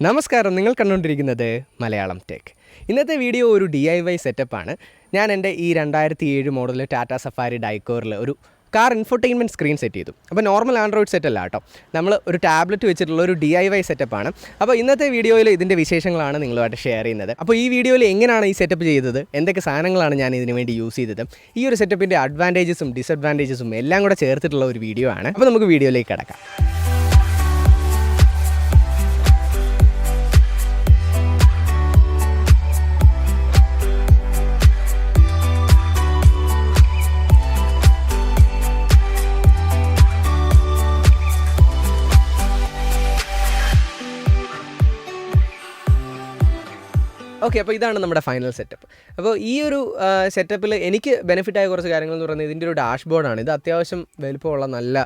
നമസ്കാരം, നിങ്ങൾ കണ്ടുകൊണ്ടിരിക്കുന്നത് മലയാളം ടെക്. ഇന്നത്തെ വീഡിയോ ഒരു DIY സെറ്റപ്പാണ്. ഞാൻ എൻ്റെ ഈ 2007 മോഡൽ ടാറ്റ സഫാരി ഡൈക്കോറിൽ ഒരു കാർ ഇൻഫോർടൈൻമെൻറ്റ് സ്ക്രീൻ സെറ്റ് ചെയ്തു. അപ്പോൾ നോർമൽ ആൻഡ്രോയിഡ് സെറ്റ് അല്ല കേട്ടോ, നമ്മൾ ഒരു ടാബ്ലറ്റ് വെച്ചിട്ടുള്ള ഒരു DIY സെറ്റപ്പാണ്. അപ്പോൾ ഇന്നത്തെ വീഡിയോയിൽ ഇതിൻ്റെ വിശേഷങ്ങളാണ് നിങ്ങളുമായിട്ട് ഷെയർ ചെയ്യുന്നത്. അപ്പോൾ ഈ വീഡിയോയിൽ എങ്ങനെയാണ് ഈ സെറ്റപ്പ് ചെയ്തത്, എന്തൊക്കെ സാധനങ്ങളാണ് ഞാൻ ഇതിന് വേണ്ടി യൂസ് ചെയ്തത്, ഈ ഒരു സെറ്റപ്പിൻ്റെ അഡ്വാൻറ്റേജസും ഡിസഡ്വാൻറ്റേജസും എല്ലാം കൂടെ ചേർത്തിട്ടുള്ള ഒരു വീഡിയോ ആണ്. അപ്പോൾ നമുക്ക് വീഡിയോയിലേക്ക് കിടക്കാം. ഓക്കെ, അപ്പോൾ ഇതാണ് നമ്മുടെ ഫൈനൽ സെറ്റപ്പ്. അപ്പോൾ ഈ ഒരു സെറ്റപ്പിൽ എനിക്ക് ബെനിഫിറ്റായ കുറച്ച് കാര്യങ്ങളെന്ന് പറയുന്നത് ഇതിൻ്റെ ഒരു ഡാഷ്ബോർഡാണ്. ഇത് അത്യാവശ്യം വലുപ്പമുള്ള നല്ല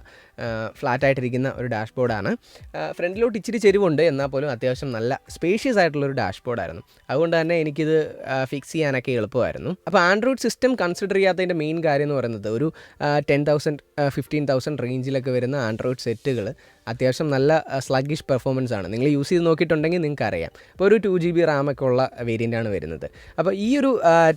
ഫ്ലാറ്റായിട്ടിരിക്കുന്ന ഒരു ഡാഷ്ബോർഡാണ്. ഫ്രണ്ടിലോട്ട് ഇച്ചിരി ചെരിവുണ്ട്, എന്നാൽ പോലും അത്യാവശ്യം നല്ല സ്പേഷ്യസ് ആയിട്ടുള്ളൊരു ഡാഷ്ബോർഡായിരുന്നു. അതുകൊണ്ട് തന്നെ എനിക്കിത് ഫിക്സ് ചെയ്യാനൊക്കെ എളുപ്പമായിരുന്നു. അപ്പോൾ ആൻഡ്രോയിഡ് സിസ്റ്റം കൺസിഡർ ചെയ്യാത്തതിൻ്റെ മെയിൻ കാര്യം എന്ന് പറയുന്നത് ഒരു 10,000 15,000 റേഞ്ചിലൊക്കെ വരുന്ന ആൻഡ്രോയിഡ് സെറ്റുകൾ അത്യാവശ്യം നല്ല സ്ലഗ്ഗിഷ് പെർഫോമൻസ് ആണ്. നിങ്ങൾ യൂസ് ചെയ്ത് നോക്കിയിട്ടുണ്ടെങ്കിൽ നിങ്ങൾക്ക് അറിയാം. അപ്പോൾ ഒരു 2 GB റാമൊക്കെ ഉള്ള വേരിയൻ്റാണ് വരുന്നത്. അപ്പോൾ ഈ ഒരു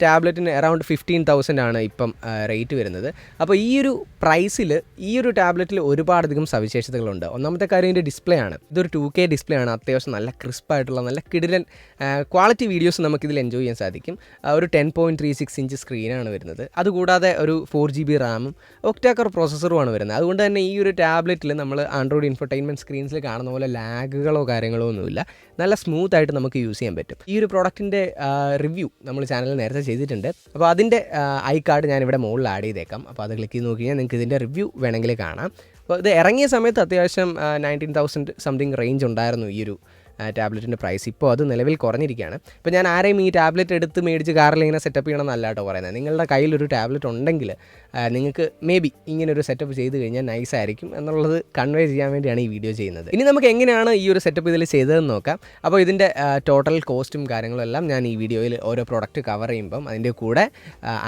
ടാബ്ലറ്റിന് അറൗണ്ട് 15,000 ആണ് ഇപ്പം റേറ്റ് വരുന്നത്. അപ്പോൾ ഈ ഒരു പ്രൈസിൽ ഈ ഒരു ടാബ്ലറ്റിൽ ഒരുപാടധികം സവിശേഷതകളുണ്ട്. ഒന്നാമത്തെ കാര്യം ഇതിൻ്റെ ഡിസ്പ്ലേ ആണ്. ഇതൊരു 2K ഡിസ്പ്ലേ ആണ്. അത്യാവശ്യം നല്ല ക്രിസ്പായിട്ടുള്ള നല്ല കിടിലൻ ക്വാളിറ്റി വീഡിയോസ് നമുക്കിതിൽ എൻജോയ് ചെയ്യാൻ സാധിക്കും. ഒരു 10.36 ഇഞ്ച് സ്ക്രീനാണ് വരുന്നത്. അതുകൂടാതെ ഒരു 4 GB റാമും ഒക്ടാ-കോർ പ്രോസസ്സറുമാണ് വരുന്നത്. അതുകൊണ്ട് തന്നെ ഈ ഒരു ടാബ്ലറ്റിൽ നമ്മൾ ആൻഡ്രോയിഡ് ഇൻഫോർടൈൻമെൻറ്റ് സ്ക്രീൻസിൽ കാണുന്ന പോലെ ലാഗുകളോ കാര്യങ്ങളോ ഒന്നുമില്ല. നല്ല സ്മൂത്ത് ആയിട്ട് നമുക്ക് യൂസ് ചെയ്യാൻ പറ്റും. ഈ ഒരു പ്രോഡക്റ്റിൻ്റെ റിവ്യൂ നമ്മൾ ചാനലിൽ നേരത്തെ ചെയ്തിട്ടുണ്ട്. അപ്പോൾ അതിൻ്റെ ഐ കാർഡ് ഞാനിവിടെ മുകളിൽ ആഡ് ചെയ്തേക്കാം. അപ്പോൾ അത് ക്ലിക്ക് ചെയ്ത് നോക്കി കഴിഞ്ഞാൽ നിങ്ങൾക്ക് ഇതിൻ്റെ റിവ്യൂ വേണമെങ്കിൽ കാണാം. അപ്പോൾ ഇത് ഇറങ്ങിയ സമയത്ത് അത്യാവശ്യം 19,000 സംതിങ് റേഞ്ച് ഉണ്ടായിരുന്നു ഈ ഒരു ടാബ്ലറ്റിൻ്റെ പ്രൈസ്. ഇപ്പോൾ അത് നിലവിൽ കുറഞ്ഞിരിക്കുകയാണ്. ഇപ്പോൾ ഞാൻ ആരെയും ഈ ടാബ്ലറ്റ് എടുത്ത് മേടിച്ച് കാറിൽ ഇങ്ങനെ സെറ്റപ്പ് ചെയ്യണമെന്നല്ല കേട്ടോ പറയുന്നത്. നിങ്ങളുടെ കയ്യിലൊരു ടാബ്ലറ്റ് ഉണ്ടെങ്കിൽ നിങ്ങൾക്ക് മേ ബി ഇങ്ങനൊരു സെറ്റപ്പ് ചെയ്ത് കഴിഞ്ഞാൽ നൈസ് ആയിരിക്കും എന്നുള്ളത് കൺവേ ചെയ്യാൻ വേണ്ടിയാണ് ഈ വീഡിയോ ചെയ്യുന്നത്. ഇനി നമുക്ക് എങ്ങനെയാണ് ഈ ഒരു സെറ്റപ്പ് ഇതിൽ ചെയ്തതെന്ന് നോക്കാം. അപ്പോൾ ഇതിൻ്റെ ടോട്ടൽ കോസ്റ്റും കാര്യങ്ങളും എല്ലാം ഞാൻ ഈ വീഡിയോയിൽ ഓരോ പ്രോഡക്റ്റ് കവർ ചെയ്യുമ്പം അതിൻ്റെ കൂടെ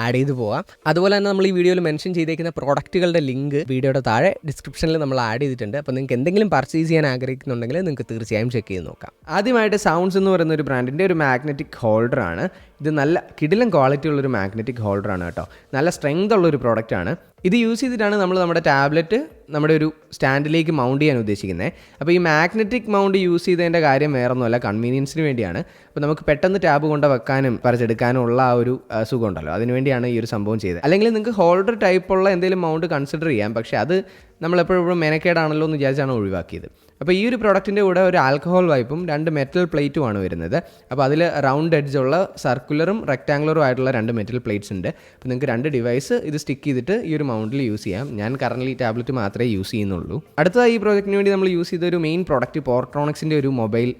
ആഡ് ചെയ്ത് പോകാം. അതുപോലെ തന്നെ നമ്മൾ ഈ വീഡിയോയിൽ മെൻഷൻ ചെയ്തേക്കുന്ന പ്രോഡക്റ്റുകളുടെ ലിങ്ക് വീഡിയോയുടെ താഴെ ഡിസ്ക്രിപ്ഷനിൽ നമ്മൾ ആഡ് ചെയ്തിട്ടുണ്ട്. അപ്പോൾ നിങ്ങൾക്ക് എന്തെങ്കിലും പർച്ചേസ് ചെയ്യാൻ ആഗ്രഹിക്കുന്നുണ്ടെങ്കിൽ നിങ്ങൾക്ക് തീർച്ചയായും ചെക്ക് ചെയ്ത് നോക്കാം. ആദ്യമായിട്ട് സൗണ്ട്സ് എന്ന് പറയുന്ന ഒരു ബ്രാൻഡിൻ്റെ ഒരു മാഗ്നറ്റിക് ഹോൾഡറാണ്. ഇത് നല്ല കിടിലൻ ക്വാളിറ്റി ഉള്ളൊരു മാഗ്നറ്റിക് ഹോൾഡറാണ് കേട്ടോ. നല്ല സ്ട്രെങ്ത് ഉള്ളൊരു പ്രോഡക്റ്റാണ്. ഇത് യൂസ് ചെയ്തിട്ടാണ് നമ്മൾ നമ്മുടെ ടാബ്ലറ്റ് നമ്മുടെ ഒരു സ്റ്റാൻഡിലേക്ക് മൗണ്ട് ചെയ്യാൻ ഉദ്ദേശിക്കുന്നത്. അപ്പോൾ ഈ മാഗ്നറ്റിക് മൗണ്ട് യൂസ് ചെയ്തതിൻ്റെ കാര്യം വേറൊന്നുമല്ല, കൺവീനിയൻസിന് വേണ്ടിയാണ്. അപ്പോൾ നമുക്ക് പെട്ടെന്ന് ടാബ് കൊണ്ട് വെക്കാനും പറിച്ചെടുക്കാനും ഉള്ള ആ ഒരു സുഖം ഉണ്ടല്ലോ, അതിനുവേണ്ടിയാണ് ഈ ഒരു സംഭവം ചെയ്തത്. അല്ലെങ്കിൽ നിങ്ങൾക്ക് ഹോൾഡർ ടൈപ്പുള്ള എന്തെങ്കിലും മൗണ്ട് കൺസിഡർ ചെയ്യാം, പക്ഷേ അത് നമ്മളെപ്പോഴും മെനക്കേടാണല്ലോ എന്ന് വിചാരിച്ചാണ് ഒഴിവാക്കിയത്. അപ്പോൾ ഈ ഒരു പ്രോഡക്റ്റിൻ്റെ കൂടെ ഒരു ആൽക്കഹോൾ വൈപ്പും 2 മെറ്റൽ പ്ലേറ്റുമാണ് വരുന്നത്. അപ്പോൾ അതിൽ റൗണ്ട് എഡ്ജുള്ള സർക്കുലറും റെക്ടാങ്കുലറും ആയിട്ടുള്ള 2 മെറ്റൽ പ്ലേറ്റ്സ് ഉണ്ട്. അപ്പോൾ നിങ്ങൾക്ക് 2 ഡിവൈസ് ഇത് സ്റ്റിക്ക് ചെയ്തിട്ട് ഈ ഒരു മൗണ്ടിൽ യൂസ് ചെയ്യാം. ഞാൻ കറൻറ്റ്ലി ടാബ്ലറ്റ് മാത്രമേ യൂസ് ചെയ്യുന്നുള്ളൂ. അടുത്തതായി ഈ പ്രോജക്റ്റിന് വേണ്ടി നമ്മൾ യൂസ് ചെയ്ത ഒരു മെയിൻ പ്രോഡക്റ്റ് പോർട്രോണിക്സിൻ്റെ ഒരു മൊബൈൽ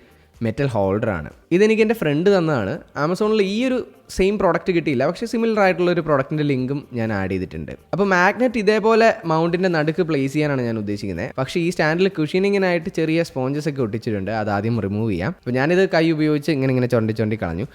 മെറ്റൽ ഹോൾഡറാണ്. ഇതെനിക്ക് എൻ്റെ ഫ്രണ്ട് തന്നതാണ്. ആമസോണിൽ ഈ ഒരു സെയിം പ്രോഡക്റ്റ് കിട്ടിയില്ല, പക്ഷേ സിമിലർ ആയിട്ടുള്ള ഒരു പ്രോഡക്റ്റിൻ്റെ ലിങ്കും ഞാൻ ആഡ് ചെയ്തിട്ടുണ്ട്. അപ്പോൾ മാഗ്നറ്റ് ഇതേപോലെ മൗണ്ടിൻ്റെ നടുക്ക് പ്ലേസ് ചെയ്യാനാണ് ഞാൻ ഉദ്ദേശിക്കുന്നത്. പക്ഷേ ഈ സ്റ്റാൻഡിൽ കുഷനിങ്ങിനായിട്ട് ചെറിയ സ്പോഞ്ചസ് ഒക്കെ ഒട്ടിച്ചിട്ടുണ്ട്. അത് ആദ്യം റിമൂവ് ചെയ്യാം. അപ്പോൾ ഞാനിത് കൈ ഉപയോഗിച്ച് ഇങ്ങനെ ചൊണ്ടി കളഞ്ഞു.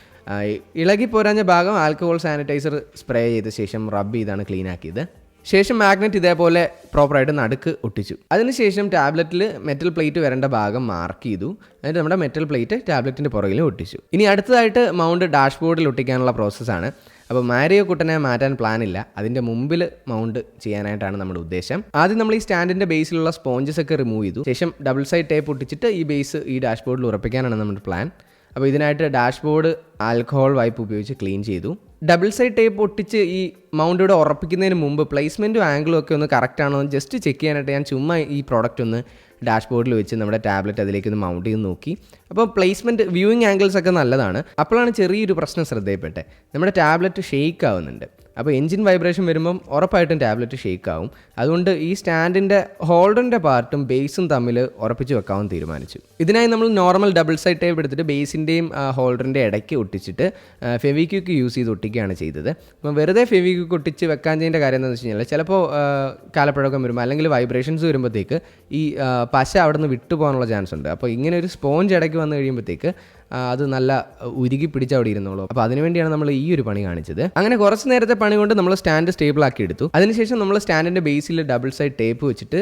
ഇളകി പോരാഞ്ഞ ഭാഗം ആൽക്കഹോൾ സാനിറ്റൈസർ സ്പ്രേ ചെയ്ത ശേഷം റബ്ബ് ചെയ്താണ് ക്ലീൻ ആക്കിയത്. ശേഷം മാഗ്നറ്റ് ഇതേപോലെ പ്രോപ്പറായിട്ട് നടുക്ക് ഒട്ടിച്ചു. അതിനുശേഷം ടാബ്ലറ്റിൽ മെറ്റൽ പ്ലേറ്റ് വരേണ്ട ഭാഗം മാർക്ക് ചെയ്തു. എന്നിട്ട് നമ്മുടെ മെറ്റൽ പ്ലേറ്റ് ടാബ്ലറ്റിൻ്റെ പുറകിൽ ഒട്ടിച്ചു. ഇനി അടുത്തതായിട്ട് മൗണ്ട് ഡാഷ്ബോർഡിൽ ഒട്ടിക്കാനുള്ള പ്രോസസ്സാണ്. അപ്പോൾ മാരിയോ കുട്ടനെ മാറ്റാൻ പ്ലാനില്ല, അതിൻ്റെ മുമ്പിൽ മൗണ്ട് ചെയ്യാനായിട്ടാണ് നമ്മുടെ ഉദ്ദേശം. ആദ്യം നമ്മൾ ഈ സ്റ്റാൻഡിൻ്റെ ബേസിലുള്ള സ്പോഞ്ചസ് ഒക്കെ റിമൂവ് ചെയ്തു. ശേഷം ഡബിൾ സൈഡ് ടേപ്പ് ഒട്ടിച്ചിട്ട് ഈ ബേസ് ഈ ഡാഷ്ബോർഡിൽ ഉറപ്പിക്കാനാണ് നമ്മുടെ പ്ലാൻ. അപ്പോൾ ഇതിനായിട്ട് ഡാഷ്ബോർഡ് ആൽക്കഹോൾ വൈപ്പ് ഉപയോഗിച്ച് ക്ലീൻ ചെയ്തു. ഡബിൾ സൈഡ് ടേപ്പ് ഒട്ടിച്ച് ഈ മൗണ്ട് ഇവിടെ ഉറപ്പിക്കുന്നതിന് മുമ്പ് പ്ലേസ്മെൻറ്റും ആംഗിളും ഒക്കെ ഒന്ന് കറക്റ്റ് ആണോ എന്ന് ജസ്റ്റ് ചെക്ക് ചെയ്യാനായിട്ട് ഞാൻ ചുമ്മാ ഈ പ്രോഡക്റ്റ് ഒന്ന് ഡാഷ്ബോർഡിൽ വെച്ച് നമ്മുടെ ടാബ്ലറ്റ് അതിലേക്ക് ഒന്ന് മൗണ്ട് ചെയ്ത് നോക്കി. അപ്പോൾ പ്ലേസ്മെൻറ്റ് വ്യൂയിങ് ആംഗിൾസ് ഒക്കെ നല്ലതാണ്. അപ്പോഴാണ് ചെറിയൊരു പ്രശ്നം ശ്രദ്ധയിൽപ്പെട്ടെ, നമ്മുടെ ടാബ്ലറ്റ് ഷെയ്ക്ക് ആവുന്നുണ്ട്. അപ്പോൾ എൻജിൻ വൈബ്രേഷൻ വരുമ്പം ഉറപ്പായിട്ടും ടാബ്ലറ്റ് ഷെയ്ക്ക് ആവും. അതുകൊണ്ട് ഈ സ്റ്റാൻഡിൻ്റെ ഹോൾഡറിൻ്റെ പാർട്ടും ബേസും തമ്മിൽ ഉറപ്പിച്ച് വെക്കാമെന്ന് തീരുമാനിച്ചു. ഇതിനായി നമ്മൾ നോർമൽ ഡബിൾ സൈഡ് ടേപ്പ് എടുത്തിട്ട് ബേസിൻ്റെയും ഹോൾഡറിൻ്റെ ഇടയ്ക്ക് ഒട്ടിച്ചിട്ട് ഫെവിക്വിക്ക് യൂസ് ചെയ്ത് ഒട്ടിക്കുകയാണ് ചെയ്തത്. അപ്പം വെറുതെ ഫെവിക്വിക്ക് ഒട്ടിച്ച് വെക്കാൻ ചെയ്യേണ്ട കാര്യം എന്താണെന്ന് വെച്ച് കഴിഞ്ഞാൽ ചിലപ്പോൾ കാലപ്പഴക്കം വരുമ്പോൾ അല്ലെങ്കിൽ വൈബ്രേഷൻസ് വരുമ്പോഴത്തേക്ക് ഈ പശ അവിടെ നിന്ന് വിട്ടുപോകാനുള്ള ചാൻസ് ഉണ്ട്. അപ്പോൾ ഇങ്ങനെ ഒരു സ്പോഞ്ച് ഇടയ്ക്ക് വന്നു കഴിയുമ്പോഴത്തേക്ക് അത് നല്ല ഉരുകി പിടിച്ച് അവിടെ ഇരുന്നോളൂ. അപ്പോൾ അതിനുവേണ്ടിയാണ് നമ്മൾ ഈ ഒരു പണി കാണിച്ചത്. അങ്ങനെ കുറച്ച് നേരത്തെ പണി കൊണ്ട് നമ്മൾ സ്റ്റാൻഡ് സ്റ്റേബിൾ ആക്കി എടുത്തു. അതിനുശേഷം നമ്മൾ സ്റ്റാൻഡിൻ്റെ ബേസിൽ ഡബിൾ സൈഡ് ടേപ്പ് വെച്ചിട്ട്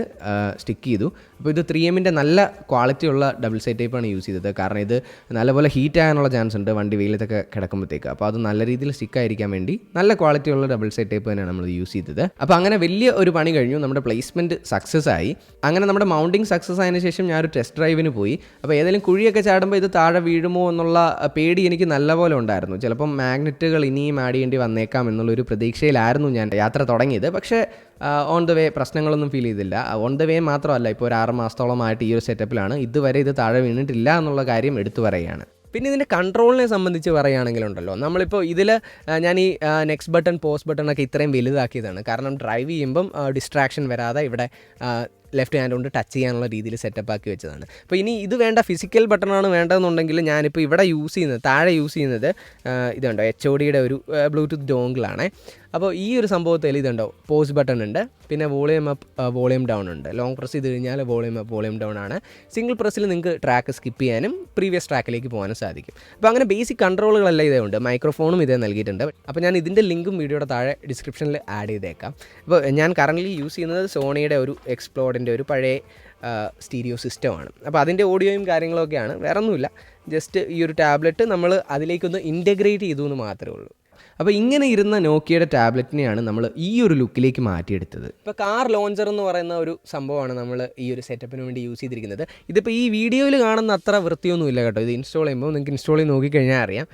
സ്റ്റിക്ക് ചെയ്തു. അപ്പോൾ ഇത് 3Mൻ്റെ നല്ല ക്വാളിറ്റി ഉള്ള ഡബിൾ സൈഡ് ടേപ്പാണ് യൂസ് ചെയ്തത്. കാരണം ഇത് നല്ലപോലെ ഹീറ്റ് ആകാനുള്ള ചാൻസ് ഉണ്ട് വണ്ടി വെയിലത്തൊക്കെ കിടക്കുമ്പോഴത്തേക്ക്. അപ്പോൾ അത് നല്ല രീതിയിൽ സ്റ്റിക്കായിരിക്കാൻ വേണ്ടി നല്ല ക്വാളിറ്റി ഉള്ള ഡബിൾ സൈഡ് ടേപ്പ് തന്നെയാണ് നമ്മൾ യൂസ് ചെയ്തത്. അപ്പോൾ അങ്ങനെ വലിയ ഒരു പണി കഴിഞ്ഞു. നമ്മുടെ പ്ലേസ്മെൻറ്റ് സക്സസ് ആയി. അങ്ങനെ നമ്മുടെ മൗണ്ടിങ് സക്സസ് ആയതിനു ശേഷം ഞാനൊരു ടെസ്റ്റ് ഡ്രൈവിന് പോയി. അപ്പോൾ ഏതെങ്കിലും കുഴിയൊക്കെ ചാടുമ്പോൾ ഇത് താഴെ വീഴുമോ എന്നുള്ള പേടി എനിക്ക് നല്ലപോലെ ഉണ്ടായിരുന്നു. ചിലപ്പം മാഗ്നറ്റുകൾ ഇനിയും ആഡ് ചെയ്യേണ്ടി വന്നേക്കാം എന്നുള്ളൊരു പ്രതീക്ഷയിലായിരുന്നു ഞാൻ യാത്ര തുടങ്ങിയത്. പക്ഷേ ഓൺ ദ വേ പ്രശ്നങ്ങളൊന്നും ഫീൽ ചെയ്തില്ല. ഓൺ ദ വേ മാത്രമല്ല, ഇപ്പോൾ ഒരു 6 മാസത്തോളമായിട്ട് ഈ ഒരു സെറ്റപ്പിലാണ്. ഇതുവരെ ഇത് താഴെ വീണിട്ടില്ല എന്നുള്ള കാര്യം എടുത്തു പറയുകയാണ്. പിന്നെ ഇതിൻ്റെ കൺട്രോളിനെ സംബന്ധിച്ച് പറയുകയാണെങ്കിലുണ്ടല്ലോ, നമ്മളിപ്പോൾ ഇതിൽ ഞാൻ ഈ നെക്സ്റ്റ് ബട്ടൺ പോസ്റ്റ് ബട്ടണൊക്കെ ഇത്രയും വലുതാക്കിയതാണ്. കാരണം ഡ്രൈവ് ചെയ്യുമ്പം ഡിസ്ട്രാക്ഷൻ വരാതെ ഇവിടെ ലെഫ്റ്റ് ഹാൻഡ് കൊണ്ട് ടച്ച് ചെയ്യാനുള്ള രീതിയിൽ സെറ്റപ്പ് ആക്കി വെച്ചതാണ്. അപ്പോൾ ഇനി ഇത് വേണ്ട ഫിസിക്കൽ ബട്ടണാണ് വേണ്ടതെന്നുണ്ടെങ്കിൽ ഞാനിപ്പോൾ ഇവിടെ യൂസ് ചെയ്യുന്നത്, താഴെ യൂസ് ചെയ്യുന്നത് ഇതുണ്ടോ HODയുടെ ഒരു ബ്ലൂടൂത്ത് ഡോങ്കിളാണ്. അപ്പോൾ ഈ ഒരു സംഭവത്തിൽ ഇതുണ്ടോ പോസ്റ്റ് ബട്ടൺ ഉണ്ട്, പിന്നെ വോളിയം അപ്പ് വോളിയം ഡൗൺ ഉണ്ട്. ലോങ് പ്രസ് ചെയ്ത് കഴിഞ്ഞാൽ വോളിയം അപ്പ് വോളിയം ഡൗൺ ആണ്. സിംഗിൾ പ്രസ്സിൽ നിങ്ങൾക്ക് ട്രാക്ക് സ്കിപ്പ് ചെയ്യാനും പ്രീവിയസ് ട്രാക്കിലേക്ക് പോകാനും സാധിക്കും. അപ്പോൾ അങ്ങനെ ബേസിക് കൺട്രോളുകളെല്ലാം ഇതേ ഉണ്ട്. മൈക്രോഫോണും ഇതേ നൽകിയിട്ടുണ്ട്. അപ്പോൾ ഞാൻ ഇതിൻ്റെ ലിങ്കും വീഡിയോയുടെ താഴെ ഡിസ്ക്രിപ്ഷനിൽ ആഡ് ചെയ്തേക്കാം. അപ്പോൾ ഞാൻ കറൻ്റ്ലി യൂസ് ചെയ്യുന്നത് സോണിയുടെ ഒരു എക്സ്പ്ലോറിൻ്റെ ഒരു പഴയ സ്റ്റീരിയോ സിസ്റ്റമാണ്. അപ്പോൾ അതിൻ്റെ ഓഡിയോയും കാര്യങ്ങളൊക്കെയാണ്, വേറെ ഒന്നുമില്ല. ജസ്റ്റ് ഈ ഒരു ടാബ്ലറ്റ് നമ്മൾ അതിലേക്കൊന്ന് ഇൻറ്റഗ്രേറ്റ് ചെയ്തു എന്ന് മാത്രമേ ഉള്ളൂ. അപ്പോൾ ഇങ്ങനെ ഇരുന്ന നോക്കിയയുടെ ടാബ്ലറ്റിനെയാണ് നമ്മൾ ഈ ഒരു ലുക്കിലേക്ക് മാറ്റിയെടുത്തത്. ഇപ്പോൾ കാർ ലോഞ്ചർ എന്ന് പറയുന്ന ഒരു സംഭവമാണ് നമ്മൾ ഈ ഒരു സെറ്റപ്പിന് വേണ്ടി യൂസ് ചെയ്തിരിക്കുന്നത്. ഇതിപ്പോൾ ഈ വീഡിയോയിൽ കാണുന്ന അത്ര വൃത്തിയൊന്നുമില്ല കേട്ടോ. ഇത് ഇൻസ്റ്റാൾ ചെയ്യുമ്പോൾ നിങ്ങൾക്ക് ഇൻസ്റ്റാൾ ചെയ്ത് നോക്കിക്കഴിഞ്ഞാൽ അറിയാം,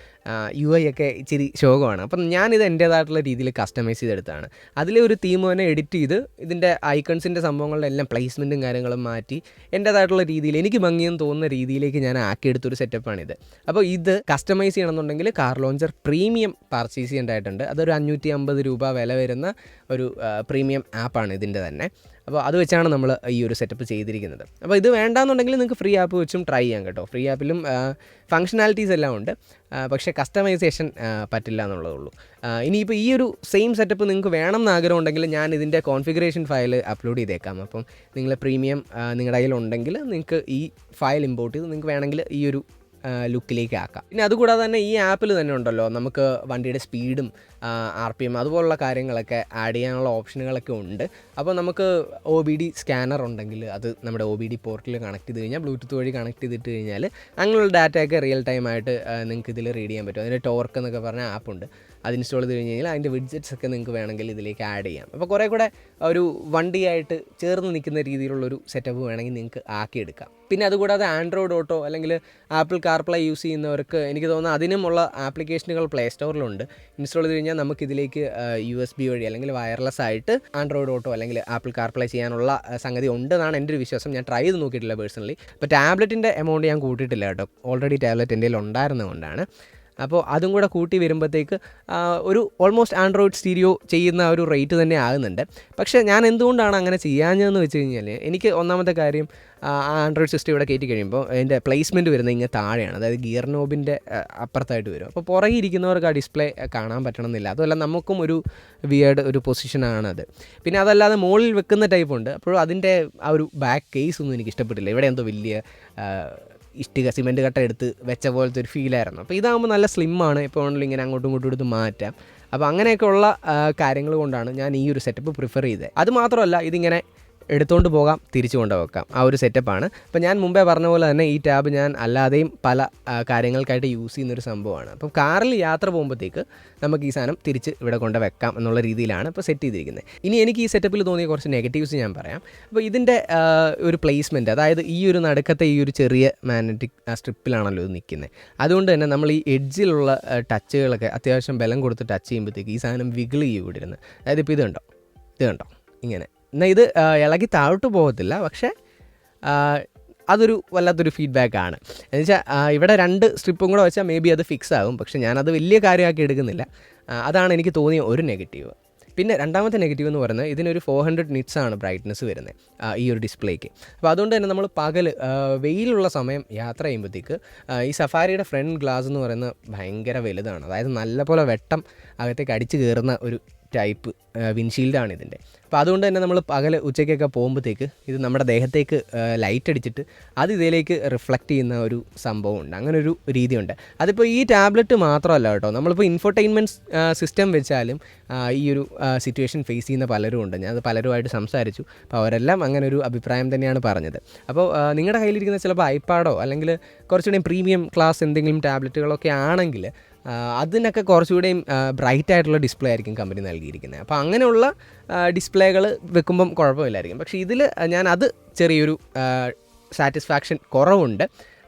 UI ഒക്കെ ഇച്ചിരി ശോകമാണ്. അപ്പം ഞാനിത് എൻ്റേതായിട്ടുള്ള രീതിയിൽ കസ്റ്റമൈസ് ചെയ്തെടുത്താണ്. അതിലെ ഒരു തീം തന്നെ എഡിറ്റ് ചെയ്ത് ഇതിൻ്റെ ഐക്കൺസിൻ്റെ സംഭവങ്ങളുടെ എല്ലാം പ്ലേസ്മെൻറ്റും കാര്യങ്ങളും മാറ്റി എൻ്റേതായിട്ടുള്ള രീതിയിൽ എനിക്ക് ഭംഗിയെന്ന് തോന്നുന്ന രീതിയിലേക്ക് ഞാൻ ആക്കിയെടുത്തൊരു സെറ്റപ്പാണിത്. അപ്പോൾ ഇത് കസ്റ്റമൈസ് ചെയ്യണമെന്നുണ്ടെങ്കിൽ കാർ ലോഞ്ചർ പ്രീമിയം പർച്ചേസ് ചെയ്യേണ്ടതായിട്ടുണ്ട്. അതൊരു 550 രൂപ വില വരുന്ന ഒരു പ്രീമിയം ആപ്പാണ് ഇതിൻ്റെ തന്നെ. അപ്പോൾ അത് വെച്ചാണ് നമ്മൾ ഈ ഒരു സെറ്റപ്പ് ചെയ്തിരിക്കുന്നത്. അപ്പോൾ ഇത് വേണ്ടാന്നുണ്ടെങ്കിൽ നിങ്ങൾക്ക് ഫ്രീ ആപ്പ് വെച്ചും ട്രൈ ചെയ്യാം കേട്ടോ. ഫ്രീ ആപ്പിലും ഫങ്ഷനാലിറ്റീസ് എല്ലാം ഉണ്ട്, പക്ഷേ കസ്റ്റമൈസേഷൻ പറ്റില്ല എന്നുള്ളതേ ഉള്ളൂ. ഇനിയിപ്പോൾ ഈ ഒരു സെയിം സെറ്റപ്പ് നിങ്ങൾക്ക് വേണം എന്ന് ആഗ്രഹം ഉണ്ടെങ്കിൽ ഞാൻ ഇതിൻ്റെ കോൺഫിഗറേഷൻ ഫയൽ അപ്ലോഡ് ചെയ്തേക്കാം. അപ്പം നിങ്ങൾ പ്രീമിയം നിങ്ങളുടെ കയ്യിലുണ്ടെങ്കിൽ നിങ്ങൾക്ക് ഈ ഫയൽ ഇമ്പോർട്ട് ചെയ്ത് നിങ്ങൾക്ക് വേണമെങ്കിൽ ഈ ഒരു ലുക്കിലേക്ക് ആക്കാം. പിന്നെ അതുകൂടാതെ തന്നെ ഈ ആപ്പിൽ തന്നെ ഉണ്ടല്ലോ നമുക്ക് വണ്ടിയുടെ സ്പീഡും RPM അതുപോലുള്ള കാര്യങ്ങളൊക്കെ ആഡ് ചെയ്യാനുള്ള ഓപ്ഷനുകളൊക്കെ ഉണ്ട്. അപ്പോൾ നമുക്ക് OBD സ്കാനർ ഉണ്ടെങ്കിൽ അത് നമ്മുടെ OBD പോർട്ടിൽ കണക്ട് ചെയ്ത് കഴിഞ്ഞാൽ ബ്ലൂടൂത്ത് വഴി കണക്ട് ചെയ്തിട്ട് കഴിഞ്ഞാൽ അങ്ങനെയുള്ള ഡാറ്റയൊക്കെ റിയൽ ടൈമായിട്ട് നിങ്ങൾക്ക് ഇതിൽ റീഡ് ചെയ്യാൻ പറ്റും. അതിൻ്റെ ടോർക്ക് എന്നൊക്കെ പറഞ്ഞ ആപ്പുണ്ട്. അത് ഇൻസ്റ്റാൾ ചെയ്ത് കഴിഞ്ഞ് കഴിഞ്ഞാൽ അതിൻ്റെ വിഡ്ജറ്റ്സ് ഒക്കെ നിങ്ങൾക്ക് വേണമെങ്കിൽ ഇതിലേക്ക് ആഡ് ചെയ്യാം. അപ്പോൾ കുറേ കൂടെ ഒരു വണ്ടിയായിട്ട് ചേർന്ന് നിൽക്കുന്ന രീതിയിലുള്ളൊരു സെറ്റപ്പ് വേണമെങ്കിൽ നിങ്ങൾക്ക് ആക്കിയെടുക്കാം. പിന്നെ അതുകൂടാതെ ആൻഡ്രോയിഡ് ഓട്ടോ അല്ലെങ്കിൽ ആപ്പിൾ കാർപ്ലേ യൂസ് ചെയ്യുന്നവർക്ക് എനിക്ക് തോന്നുന്നു അതിനുമുള്ള ആപ്ലിക്കേഷനുകൾ പ്ലേ സ്റ്റോറിലുണ്ട്. ഇൻസ്റ്റാൾ ചെയ്ത് കഴിഞ്ഞാൽ നമുക്കിതിലേക്ക് USB വഴി അല്ലെങ്കിൽ വയർലെസ് ആയിട്ട് ആൻഡ്രോയിഡ് ഓട്ടോ അല്ലെങ്കിൽ ആപ്പിൾ കാർപ്ലേ ചെയ്യാനുള്ള സംഗതി ഉണ്ടെന്നാണ് എൻ്റെ ഒരു വിശ്വാസം. ഞാൻ ട്രൈ ചെയ്ത് നോക്കിയിട്ടില്ല പേഴ്സണലി. അപ്പോൾ ടാബ്ലറ്റിൻ്റെ എമൗണ്ട് ഞാൻ കൂട്ടിയിട്ടില്ല കേട്ടോ. ഓൾറെഡി ടാബ്ലറ്റ് എൻ്റെ കയ്യിൽ ഉണ്ടായിരുന്നതുകൊണ്ടാണ്. അപ്പോൾ അതും കൂടെ കൂട്ടി വരുമ്പോഴത്തേക്ക് ഒരു ഓൾമോസ്റ്റ് ആൻഡ്രോയിഡ് സ്റ്റീരിയോ ചെയ്യുന്ന ഒരു റേറ്റ് തന്നെ ആകുന്നുണ്ട്. പക്ഷേ ഞാൻ എന്തുകൊണ്ടാണ് അങ്ങനെ ചെയ്യാഞ്ഞതെന്ന് വെച്ച് കഴിഞ്ഞാൽ എനിക്ക് ഒന്നാമത്തെ കാര്യം ആൻഡ്രോയിഡ് സിസ്റ്റം ഇവിടെ കയറ്റി കഴിയുമ്പോൾ അതിൻ്റെ പ്ലേസ്മെൻറ്റ് വരുന്നത് ഇങ്ങനെ താഴെയാണ്. അതായത് ഗിയർ നോബിൻ്റെ അപ്പുറത്തായിട്ട് വരും. അപ്പോൾ പുറകെ ഇരിക്കുന്നവർക്ക് ആ ഡിസ്പ്ലേ കാണാൻ പറ്റണമെന്നില്ല. അതുമല്ല നമുക്കും ഒരു വിയേർഡ് ഒരു പൊസിഷനാണത്. പിന്നെ അതല്ലാതെ മുകളിൽ വെക്കുന്ന ടൈപ്പുണ്ട്. അപ്പോഴും അതിൻ്റെ ആ ഒരു ബാക്ക് കേസ് ഒന്നും എനിക്ക് ഇഷ്ടപ്പെട്ടില്ല. ഇവിടെ എന്തോ വലിയ ഇഷ്ടിക സിമെൻറ്റ് കട്ട എടുത്ത് വെച്ച പോലത്തെ ഒരു ഫീലായിരുന്നു. അപ്പോൾ ഇതാകുമ്പോൾ നല്ല സ്ലിമ്മാണ്. ഇപ്പോൾ ആണെങ്കിൽ ഇങ്ങനെ അങ്ങോട്ടും ഇങ്ങോട്ടും എടുത്ത് മാറ്റാം. അപ്പോൾ അങ്ങനെയൊക്കെയുള്ള കാര്യങ്ങൾ കൊണ്ടാണ് ഞാൻ ഈ ഒരു സെറ്റപ്പ് പ്രിഫർ ചെയ്തത്. അതുമാത്രമല്ല ഇതിങ്ങനെ എടുത്തുകൊണ്ട് പോകാം, തിരിച്ചു കൊണ്ടുവെക്കാം, ആ ഒരു സെറ്റപ്പാണ്. അപ്പോൾ ഞാൻ മുമ്പേ പറഞ്ഞ പോലെ തന്നെ ഈ ടാബ് ഞാൻ അല്ലാതെയും പല കാര്യങ്ങൾക്കായിട്ട് യൂസ് ചെയ്യുന്നൊരു സംഭവമാണ്. അപ്പോൾ കാറിൽ യാത്ര പോകുമ്പോഴത്തേക്ക് നമുക്ക് ഈ സാധനം തിരിച്ച് ഇവിടെ കൊണ്ട് വെക്കാം എന്നുള്ള രീതിയിലാണ് ഇപ്പോൾ സെറ്റ് ചെയ്തിരിക്കുന്നത്. ഇനി എനിക്ക് ഈ സെറ്റപ്പിൽ തോന്നിയ കുറച്ച് നെഗറ്റീവ്സ് ഞാൻ പറയാം. അപ്പോൾ ഇതിൻ്റെ ഒരു പ്ലേസ്മെൻറ്റ്, അതായത് ഈ ഒരു നടുക്കത്തെ ഈ ഒരു ചെറിയ മാഗ്നറ്റിക് സ്ട്രിപ്പിലാണല്ലോ ഇത് നിൽക്കുന്നത്. അതുകൊണ്ട് തന്നെ നമ്മൾ ഈ എഡ്ജിലുള്ള ടച്ചുകളൊക്കെ അത്യാവശ്യം ബലം കൊടുത്ത് ടച്ച് ചെയ്യുമ്പോഴത്തേക്ക് ഈ സാധനം വിഗിൾ ചെയ്യും ഇവിടെ ഇരുന്ന്. അതായത് ഇപ്പോൾ ഇത് കണ്ടോ ഇങ്ങനെ. എന്നാൽ ഇത് ഇളകി താഴോട്ട് പോകത്തില്ല, പക്ഷേ അതൊരു വല്ലാത്തൊരു ഫീഡ്ബാക്കാണ്. എന്നുവെച്ചാൽ ഇവിടെ 2 സ്ട്രിപ്പും കൂടെ വെച്ചാൽ മേ ബി അത് ഫിക്സ് ആകും. പക്ഷേ ഞാനത് വലിയ കാര്യമാക്കി എടുക്കുന്നില്ല. അതാണ് എനിക്ക് തോന്നിയ ഒരു നെഗറ്റീവ്. പിന്നെ രണ്ടാമത്തെ നെഗറ്റീവ് എന്ന് പറയുന്നത് ഇതിനൊരു 400 nits ആണ് ബ്രൈറ്റ്നസ് വരുന്നത് ഈ ഒരു ഡിസ്പ്ലേക്ക്. അപ്പോൾ അതുകൊണ്ട് തന്നെ നമ്മൾ പകൽ വെയിലുള്ള സമയം യാത്ര ചെയ്യുമ്പോഴത്തേക്ക് ഈ സഫാരിയുടെ ഫ്രണ്ട് ഗ്ലാസ് എന്ന് പറയുന്നത് ഭയങ്കര വലുതാണ്. അതായത് നല്ലപോലെ വെട്ടം അകത്തേക്ക് അടിച്ച് കയറുന്ന ഒരു ടൈപ്പ് വിൻഷീൽഡാണ് ഇതിൻ്റെ. അപ്പോൾ അതുകൊണ്ട് തന്നെ നമ്മൾ പകൽ ഉച്ചയ്ക്കൊക്കെ പോകുമ്പോഴത്തേക്ക് ഇത് നമ്മുടെ ദേഹത്തേക്ക് ലൈറ്റ് അടിച്ചിട്ട് അത് ഇതിലേക്ക് റിഫ്ലക്റ്റ് ചെയ്യുന്ന ഒരു സംഭവമുണ്ട്. അങ്ങനെ ഒരു രീതിയുണ്ട്. അതിപ്പോൾ ഈ ടാബ്ലറ്റ് മാത്രമല്ല കേട്ടോ, നമ്മളിപ്പോൾ ഇൻഫോർടൈൻമെൻറ്റ് സിസ്റ്റം വെച്ചാലും ഈ ഒരു സിറ്റുവേഷൻ ഫേസ് ചെയ്യുന്ന പലരും ഉണ്ട്. ഞാനത് പലരുമായിട്ട് സംസാരിച്ചു. അപ്പോൾ അവരെല്ലാം അങ്ങനെ ഒരു അഭിപ്രായം തന്നെയാണ് പറഞ്ഞത്. അപ്പോൾ നിങ്ങളുടെ കയ്യിലിരിക്കുന്ന ചിലപ്പോൾ ഐപാഡോ അല്ലെങ്കിൽ കുറച്ചുകൂടെയും പ്രീമിയം ക്ലാസ് എന്തെങ്കിലും ടാബ്ലറ്റുകളൊക്കെ ആണെങ്കിൽ അതിനൊക്കെ കുറച്ചുകൂടെയും ബ്രൈറ്റ് ആയിട്ടുള്ള ഡിസ്പ്ലേ ആയിരിക്കും കമ്പനി നൽകിയിരിക്കുന്നത്. അപ്പോൾ അങ്ങനെയുള്ള ഡിസ്പ്ലേകൾ വെക്കുമ്പം കുഴപ്പമില്ലായിരിക്കും. പക്ഷേ ഇതിൽ അത് ചെറിയൊരു സാറ്റിസ്ഫാക്ഷൻ കുറവുണ്ട്.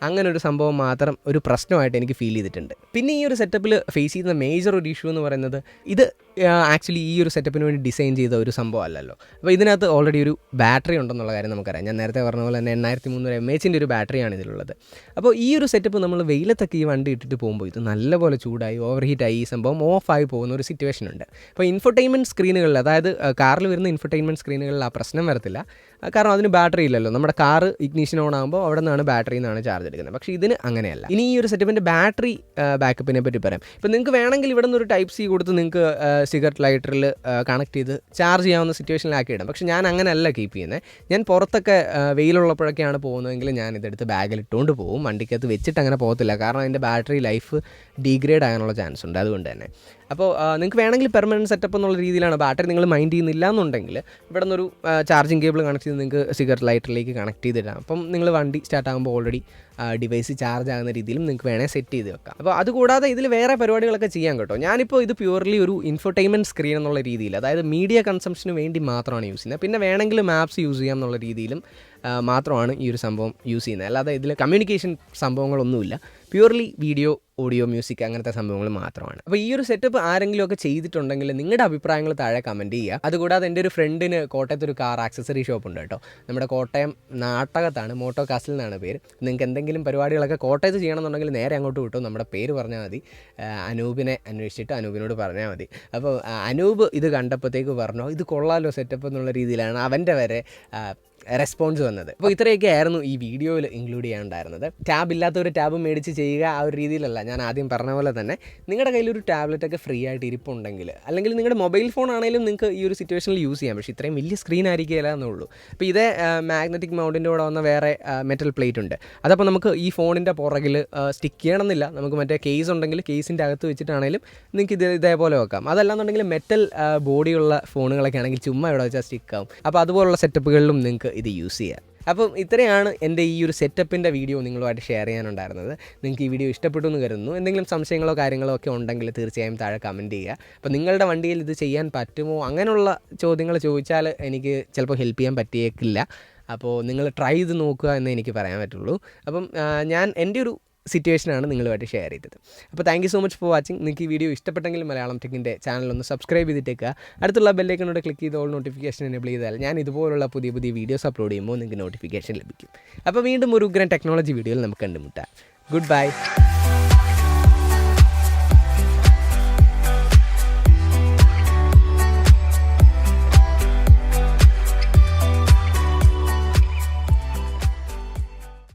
അങ്ങനെ ഒരു സംഭവം മാത്രം ഒരു പ്രശ്നമായിട്ട് എനിക്ക് ഫീൽ ചെയ്തിട്ടുണ്ട്. പിന്നെ ഈ ഒരു സെറ്റപ്പിൽ ഫേസ് ചെയ്യുന്ന മേജർ ഒരു ഇഷ്യൂ എന്ന് പറയുന്നത് ഇത് ആക്ച്വലി ഈ ഒരു സെറ്റപ്പിന് വേണ്ടി ഡിസൈൻ ചെയ്ത ഒരു സംഭവം അല്ലല്ലോ. അപ്പോൾ ഇതിനകത്ത് ഓൾറെഡി ഒരു ബാറ്ററി ഉണ്ടെന്നുള്ള കാര്യം നമുക്കറിയാം. ഞാൻ നേരത്തെ പറഞ്ഞ പോലെ തന്നെ 8300 mAh ഒരു ബാറ്ററിയാണ് ഇതിലുള്ളത്. അപ്പോൾ ഈ ഒരു സെറ്റപ്പ് നമ്മൾ വെയിലത്തൊക്കെ ഈ വണ്ടി ഇട്ടിട്ട് പോകുമ്പോൾ ഇത് നല്ലപോലെ ചൂടായി ഓവർ ഹീറ്റായി ഈ സംഭവം ഓഫായി പോകുന്ന ഒരു സിറ്റുവേഷൻ ഉണ്ട്. അപ്പോൾ ഇൻഫോർടൈൻമെൻറ്റ് സ്ക്രീനുകളിൽ, അതായത് കാറിൽ വരുന്ന ഇൻഫോർടൈൻമെൻറ്റ് സ്ക്രീനുകളിൽ ആ പ്രശ്നം വരത്തില്ല. കാരണം അതിന് ബാറ്ററി ഇല്ലല്ലോ. നമ്മുടെ കാർ ഇഗ്നീഷൻ ഓൺ ആകുമ്പോൾ അവിടെ നിന്നാണ് ബാറ്ററിയിൽ നിന്നാണ് ചാർജ് എടുക്കുന്നത്. പക്ഷേ ഇതിന് അങ്ങനെയല്ല. ഇനി ഈ ഒരു സെറ്റപ്പിൻ്റെ ബാറ്ററി ബാക്കപ്പിനെ പറ്റി പറയാം. ഇപ്പോൾ നിങ്ങൾക്ക് വേണമെങ്കിൽ ഇവിടെ നിന്ന് ഒരു ടൈപ്പ് സി കൊടുത്ത് നിങ്ങൾക്ക് സിഗരറ്റ് ലൈറ്ററിൽ കണക്ട് ചെയ്ത് ചാർജ് ചെയ്യാവുന്ന സിറ്റുവേഷനിലാക്കി ഇടാം. പക്ഷേ ഞാൻ അങ്ങനെയല്ല കീപ്പ് ചെയ്യുന്നത്. ഞാൻ പുറത്തൊക്കെ വെയിലുള്ളപ്പോഴൊക്കെയാണ് പോകുന്നതെങ്കിൽ ഞാൻ ഇതെടുത്ത് ബാഗിൽ ഇട്ടുകൊണ്ട് പോകും. വണ്ടിക്കകത്ത് വെച്ചിട്ട് അങ്ങനെ പോകത്തില്ല. കാരണം അതിൻ്റെ ബാറ്ററി ലൈഫ് ഡീഗ്രേഡ് ആകാനുള്ള ചാൻസ് ഉണ്ട്. അതുകൊണ്ട് തന്നെ അപ്പോൾ നിങ്ങൾക്ക് വേണമെങ്കിൽ പെർമനൻറ്റ് സെറ്റപ്പ് എന്നുള്ള രീതിയിലാണ്. ബാറ്ററി നിങ്ങൾ മൈൻഡ് ചെയ്യുന്നില്ല എന്നുണ്ടെങ്കിൽ ഇവിടെ നിന്നൊരു ചാർജിങ് കേബിൾ കണക്ട് ചെയ്ത് നിങ്ങൾക്ക് സിഗരറ്റ് ലൈറ്ററിലേക്ക് കണക്ട് ചെയ്തിടാം. അപ്പം നിങ്ങൾ വണ്ടി സ്റ്റാർട്ട് ആകുമ്പോൾ ഓൾറെഡി ഡിവൈസ് ചാർജ് ആകുന്ന രീതിയിലും നിങ്ങൾക്ക് വേണേൽ സെറ്റ് ചെയ്ത് വെക്കാം. അപ്പോൾ അതുകൂടാതെ ഇതിൽ വേറെ പരിപാടികളൊക്കെ ചെയ്യാൻ കേട്ടോ. ഞാനിപ്പോൾ ഇത് പ്യൂർലി ഒരു ഇൻഫോർടൈൻമെൻറ്റ് സ്ക്രീൻ എന്നുള്ള രീതിയിൽ, അതായത് മീഡിയ കൺസംഷന് വേണ്ടി മാത്രമാണ് യൂസ് ചെയ്യുന്നത്. പിന്നെ വേണമെങ്കിൽ മാപ്സ് യൂസ് ചെയ്യാം എന്നുള്ള രീതിയിലും മാത്രമാണ് ഈ ഒരു സംഭവം യൂസ് ചെയ്യുന്നത്. അല്ലാതെ ഇതിൽ കമ്മ്യൂണിക്കേഷൻ സംഭവങ്ങളൊന്നുമില്ല. പ്യൂർലി വീഡിയോ, ഓഡിയോ, മ്യൂസിക് അങ്ങനത്തെ സംഭവങ്ങൾ മാത്രമാണ്. അപ്പോൾ ഈ ഒരു സെറ്റപ്പ് ആരെങ്കിലും ഒക്കെ ചെയ്തിട്ടുണ്ടെങ്കിൽ നിങ്ങളുടെ അഭിപ്രായങ്ങൾ താഴെ കമൻറ്റ് ചെയ്യുക. അതുകൂടാതെ എൻ്റെ ഒരു ഫ്രണ്ടിന് കോട്ടയത്ത് ഒരു കാർ ആക്സസറി ഷോപ്പ് ഉണ്ട് കേട്ടോ. നമ്മുടെ കോട്ടയം നാട്ടകത്താണ്, മോട്ടോ കാസിൽ എന്നാണ് പേര്. നിങ്ങൾക്ക് എന്തെങ്കിലും പരിപാടികളൊക്കെ കോട്ടയത്ത് ചെയ്യണമെന്നുണ്ടെങ്കിൽ നേരെ അങ്ങോട്ട് വിട്ടു, നമ്മുടെ പേര് പറഞ്ഞാൽ മതി. അനൂപിനെ അന്വേഷിച്ചിട്ട് അനൂപിനോട് പറഞ്ഞാൽ മതി. അപ്പോൾ അനൂപ് ഇത് കണ്ടപ്പോഴത്തേക്ക് പറഞ്ഞു ഇത് കൊള്ളാലോ സെറ്റപ്പ് എന്നുള്ള രീതിയിലാണ് അവൻ്റെ വരെ റെസ്പോൺസ് വന്നത്. അപ്പോൾ ഇത്രയൊക്കെ ആയിരുന്നു ഈ വീഡിയോയിൽ ഇൻക്ലൂഡ് ചെയ്യാനുണ്ടായിരുന്നത്. ടാബ് ഇല്ലാത്തൊരു ടാബ് മേടിച്ച് ചെയ്യുക ആ ഒരു രീതിയിലല്ല. ഞാൻ ആദ്യം പറഞ്ഞ പോലെ തന്നെ നിങ്ങളുടെ കയ്യിലൊരു ടാബ്ലറ്റൊക്കെ ഫ്രീ ആയിട്ട് ഇരിപ്പുണ്ടെങ്കിൽ, അല്ലെങ്കിൽ നിങ്ങളുടെ മൊബൈൽ ഫോൺ ആണെങ്കിലും നിങ്ങൾക്ക് ഈ ഒരു സിറ്റുവേഷനിൽ യൂസ് ചെയ്യാം. പക്ഷേ ഇത്രയും വലിയ സ്ക്രീൻ ആയിരിക്കില്ല എന്നുള്ളൂ. അപ്പോൾ ഇതേ മാഗ്നറ്റിക് മൗണ്ടിൻ്റെ കൂടെ വന്ന വേറെ മെറ്റൽ പ്ലേറ്റ് ഉണ്ട്. അതപ്പോൾ നമുക്ക് ഈ ഫോണിൻ്റെ പുറകിൽ സ്റ്റിക്ക് ചെയ്യണമെന്നില്ല. നമുക്ക് മറ്റേ കേസ് ഉണ്ടെങ്കിൽ കേസിൻ്റെ അകത്ത് വെച്ചിട്ടാണെങ്കിലും നിങ്ങൾക്ക് ഇതേപോലെ വെക്കാം. അതല്ലാന്നുണ്ടെങ്കിൽ മെറ്റൽ ബോഡിയുള്ള ഫോണുകളൊക്കെ ആണെങ്കിൽ ചുമ്മാ ഇവിടെ വെച്ചാൽ സ്റ്റിക്കാവും. അപ്പോൾ അതുപോലുള്ള സെറ്റപ്പുകളിലും നിങ്ങൾക്ക് ഇത് യൂസ് ചെയ്യാം. അപ്പം ഇത്രയാണ് എൻ്റെ ഈ ഒരു സെറ്റപ്പിൻ്റെ വീഡിയോ നിങ്ങളുമായിട്ട് ഷെയർ ചെയ്യാനുണ്ടായിരുന്നത്. നിങ്ങൾക്ക് ഈ വീഡിയോ ഇഷ്ടപ്പെട്ടു എന്ന് കരുതുന്നു. എന്തെങ്കിലും സംശയങ്ങളോ കാര്യങ്ങളോ ഒക്കെ ഉണ്ടെങ്കിൽ തീർച്ചയായും താഴെ കമൻറ്റ് ചെയ്യുക. അപ്പോൾ നിങ്ങളുടെ വണ്ടിയിൽ ഇത് ചെയ്യാൻ പറ്റുമോ അങ്ങനെയുള്ള ചോദ്യങ്ങൾ ചോദിച്ചാൽ എനിക്ക് ചിലപ്പോൾ ഹെൽപ്പ് ചെയ്യാൻ പറ്റിയേക്കില്ല. അപ്പോൾ നിങ്ങൾ ട്രൈ ചെയ്ത് നോക്കുക എന്നേ എനിക്ക് പറയാൻ പറ്റുള്ളൂ. അപ്പം ഞാൻ എൻ്റെ ഒരു സിറ്റുവേഷനാണ് നിങ്ങളുമായിട്ട് ഷെയർ ചെയ്തത്. അപ്പോൾ thank you so much for watching. നിങ്ങൾക്ക് ഈ വീഡിയോ ഇഷ്ടപ്പെട്ടെങ്കിൽ മലയാളം ടെക്കിൻ്റെ ചാനലൊന്ന് സബ്സ്ക്രൈബ് ചെയ്തിട്ടേക്കുക. അടുത്തുള്ള ബെല്ലൈക്കനോട് ക്ലിക്ക് ചെയ്ത് ഓൾ നോട്ടിഫിക്കേഷൻ എനേബിൾ ചെയ്താൽ ഞാൻ ഇതുപോലുള്ള പുതിയ പുതിയ വീഡിയോസ് അപ്ലോഡ് ചെയ്യുമ്പോൾ നിങ്ങൾക്ക് നോട്ടിഫിക്കേഷൻ ലഭിക്കും. അപ്പോൾ വീണ്ടും ഒരു ഉഗ്രൻ ടെക്നോളജി വീഡിയോയിൽ നമുക്ക് കണ്ടുമുട്ടാം. Good bye.